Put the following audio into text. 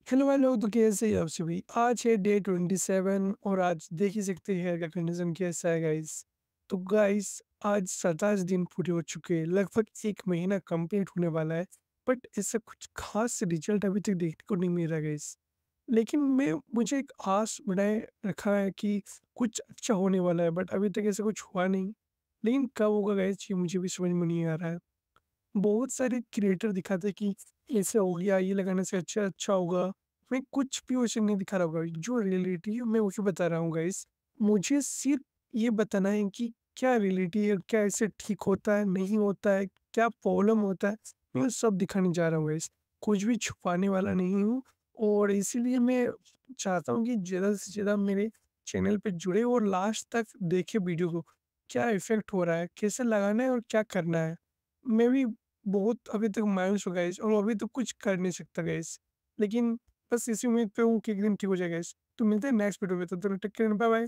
Hello hello, तो कैसे हैं आप सभी। आज है डे 27 और आज देख ही सकते हैं हेयर का कंडीशन कैसा है गाइस। तो गाइस, आज 27 दिन पूरे हो चुके हैं, लगभग एक महीना कंप्लीट होने वाला है। बट ऐसा कुछ खास रिजल्ट अभी तक देखने को नहीं मिल रहा गाइस। लेकिन मुझे एक आस बनाए रखा है कि कुछ अच्छा होने वाला है, बट अभी तक ऐसा कुछ हुआ नहीं। लेकिन कब होगा गाइस, ये मुझे भी समझ में नहीं आ रहा है। बहुत सारे क्रिएटर दिखाते हैं कि ऐसे हो गया, ये लगाने से अच्छा अच्छा होगा। मैं कुछ भी वैसे नहीं दिखा रहा होगा, जो रियलिटी है मैं वही बता रहा हूँ गाइस। मुझे सिर्फ ये बताना है कि क्या रियलिटी है, क्या ऐसे ठीक होता है, नहीं होता है, क्या प्रॉब्लम होता है। मैं वो सब दिखाने जा रहा हूँ गाइस। कुछ भी छुपाने वाला नहीं हूँ। और इसीलिए मैं चाहता हूँ कि ज़्यादा से ज़्यादा मेरे चैनल पे जुड़े और लास्ट तक देखे वीडियो को। क्या इफ़ेक्ट हो रहा है, कैसे लगाना है और क्या करना है। मैं भी बहुत अभी तक मायूस हूँ गाइस, और अभी तो कुछ कर नहीं सकता गाइस। लेकिन बस इसी उम्मीद पे हूँ कि एक दिन ठीक हो जाएगा गाइस। तो मिलते हैं नेक्स्ट वीडियो में, तब तक टेक केयर, बाय बाय।